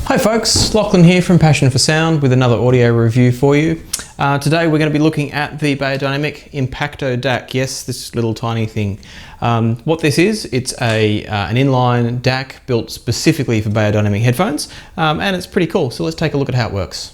Hi folks, Lachlan here from Passion for Sound with another audio review for you. Today we're going to be looking at the beyerdynamic Impacto DAC. Yes, this little tiny thing. What this is, it's an inline DAC built specifically for beyerdynamic headphones, and it's pretty cool. So let's take a look at how it works.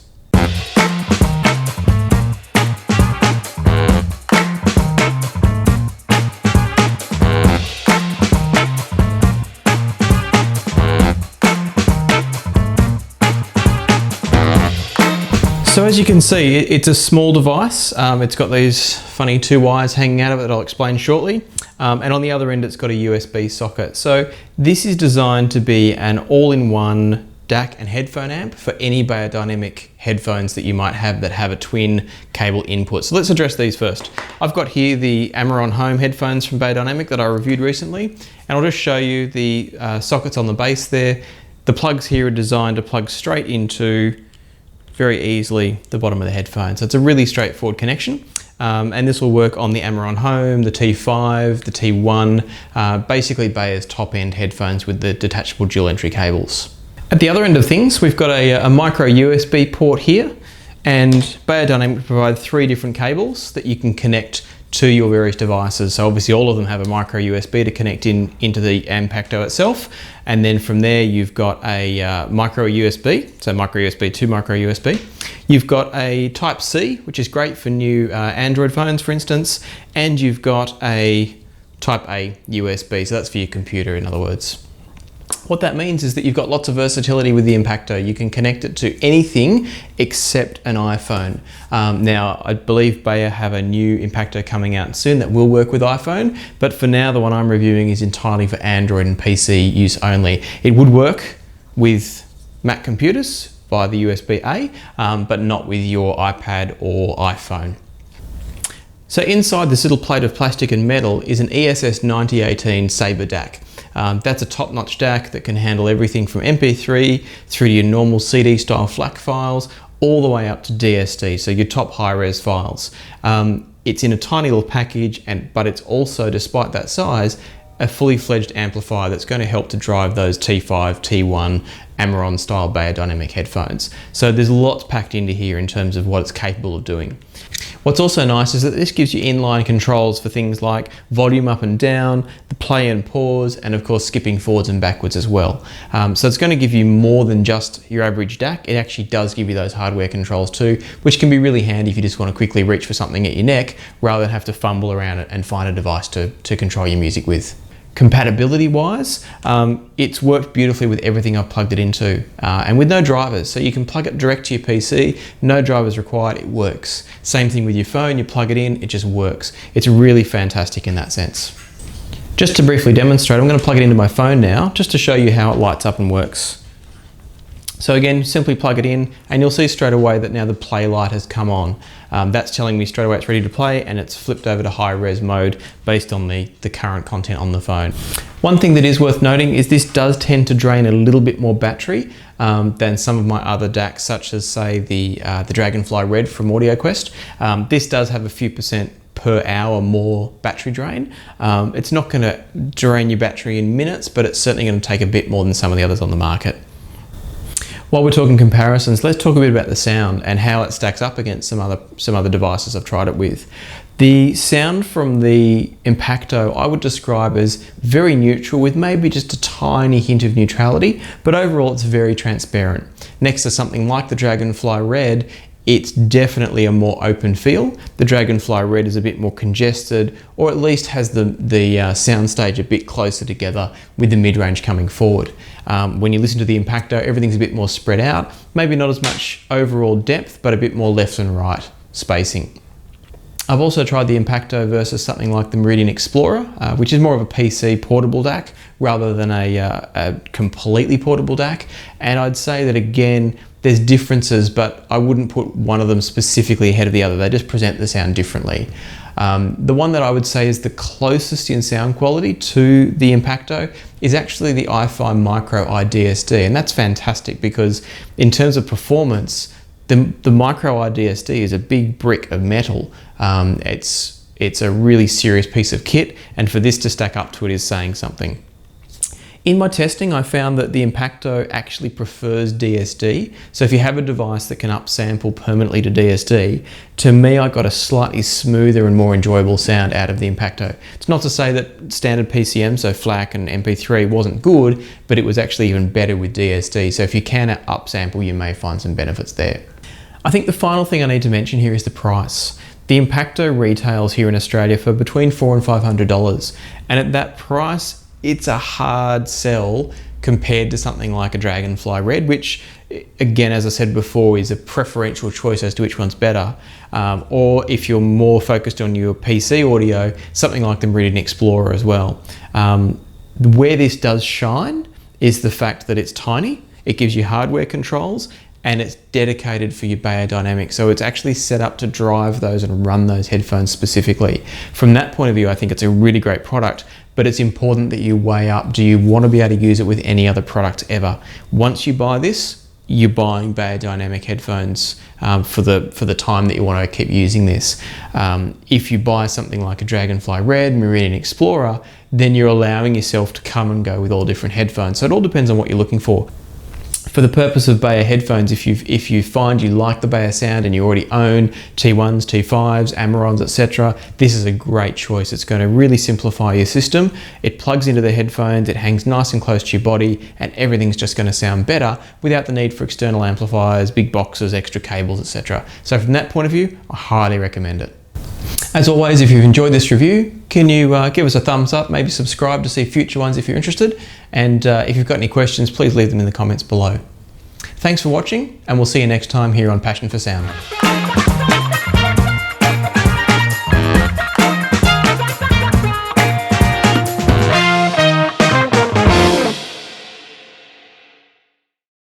So as you can see, it's a small device. It's got these funny two wires hanging out of it that I'll explain shortly. And on the other end, it's got a USB socket. So this is designed to be an all-in-one DAC and headphone amp for any beyerdynamic headphones that you might have that have a twin cable input. So let's address these first. I've got here the Amiron home headphones from beyerdynamic that I reviewed recently. And I'll just show you the sockets on the base there. The plugs here are designed to plug straight into very easily the bottom of the headphone. So it's a really straightforward connection. And this will work on the Amiron Home, the T5, the T1, basically Beyer's top end headphones with the detachable dual entry cables. At the other end of things, we've got a micro USB port here, and beyerdynamic provide 3 different cables that you can connect to your various devices. So obviously all of them have a micro USB to connect into the Impacto itself. And then from there, you've got a micro USB, so micro USB to micro USB. You've got a Type C, which is great for new Android phones, for instance. And you've got a Type A USB, so that's for your computer, in other words. What that means is that you've got lots of versatility with the Impacto. You can connect it to anything except an iPhone. Now, I believe Beyer have a new Impacto coming out soon that will work with iPhone, but for now, the one I'm reviewing is entirely for Android and PC use only. It would work with Mac computers via the USB-A, but not with your iPad or iPhone. So inside this little plate of plastic and metal is an ESS 9018 Sabre DAC. That's a top-notch DAC that can handle everything from MP3 through to your normal CD style FLAC files, all the way up to DSD, so your top high-res files. It's in a tiny little package, but it's also, despite that size, a fully fledged amplifier that's going to help to drive those T5, T1, Amiron style beyerdynamic headphones. So there's lots packed into here in terms of what it's capable of doing. What's also nice is that this gives you inline controls for things like volume up and down, the play and pause, and of course skipping forwards and backwards as well. So it's going to give you more than just your average DAC. It actually does give you those hardware controls too, which can be really handy if you just want to quickly reach for something at your neck rather than have to fumble around it and find a device to control your music with. Compatibility wise, it's worked beautifully with everything I've plugged it into, and with no drivers. So you can plug it direct to your PC, no drivers required, it works. Same thing with your phone, you plug it in, it just works. It's really fantastic in that sense. Just to briefly demonstrate, I'm going to plug it into my phone now, just to show you how it lights up and works. So again, simply plug it in and you'll see straight away that now the play light has come on. That's telling me straight away it's ready to play, and it's flipped over to high res mode based on the current content on the phone. One thing that is worth noting is this does tend to drain a little bit more battery than some of my other DACs, such as say the Dragonfly Red from AudioQuest. This does have a few percent per hour more battery drain. It's not going to drain your battery in minutes, but it's certainly going to take a bit more than some of the others on the market. While we're talking comparisons, let's talk a bit about the sound and how it stacks up against some other devices I've tried it with. The sound from the Impacto I would describe as very neutral, with maybe just a tiny hint of neutrality, but overall it's very transparent. Next to something like the Dragonfly Red, it's definitely a more open feel. The Dragonfly Red is a bit more congested, or at least has the soundstage a bit closer together with the mid-range coming forward. When you listen to the Impacto, everything's a bit more spread out, maybe not as much overall depth, but a bit more left and right spacing. I've also tried the Impacto versus something like the Meridian Explorer, which is more of a PC portable DAC rather than a completely portable DAC. And I'd say that again, there's differences, but I wouldn't put one of them specifically ahead of the other. They just present the sound differently. The one that I would say is the closest in sound quality to the Impacto is actually the iFi Micro IDSD, and that's fantastic because in terms of performance, the Micro IDSD is a big brick of metal. It's a really serious piece of kit, and for this to stack up to it is saying something. In my testing, I found that the Impacto actually prefers DSD. So if you have a device that can upsample permanently to DSD, to me, I got a slightly smoother and more enjoyable sound out of the Impacto. It's not to say that standard PCM, so FLAC and MP3 wasn't good, but it was actually even better with DSD. So if you can upsample, you may find some benefits there. I think the final thing I need to mention here is the price. The Impacto retails here in Australia for between $400 and $500. And at that price, it's a hard sell compared to something like a Dragonfly Red, which again, as I said before, is a preferential choice as to which one's better. Or if you're more focused on your PC audio, something like the Meridian Explorer as well. Where this does shine is the fact that it's tiny, it gives you hardware controls, and it's dedicated for your beyerdynamic. So it's actually set up to drive those and run those headphones specifically. From that point of view, I think it's a really great product, but it's important that you weigh up, do you want to be able to use it with any other product ever? Once you buy this, you're buying beyerdynamic headphones for the time that you want to keep using this. If you buy something like a Dragonfly Red, Meridian Explorer, then you're allowing yourself to come and go with all different headphones. So it all depends on what you're looking for. For the purpose of Beyer headphones, if you find you like the Beyer sound and you already own T1s, T5s, Amirons, etc., this is a great choice. It's going to really simplify your system. It plugs into the headphones, it hangs nice and close to your body, and everything's just going to sound better without the need for external amplifiers, big boxes, extra cables, etc. So from that point of view, I highly recommend it. As always, if you've enjoyed this review, can you give us a thumbs up, maybe subscribe to see future ones if you're interested, and if you've got any questions, please leave them in the comments below. Thanks for watching, and we'll see you next time here on Passion for Sound.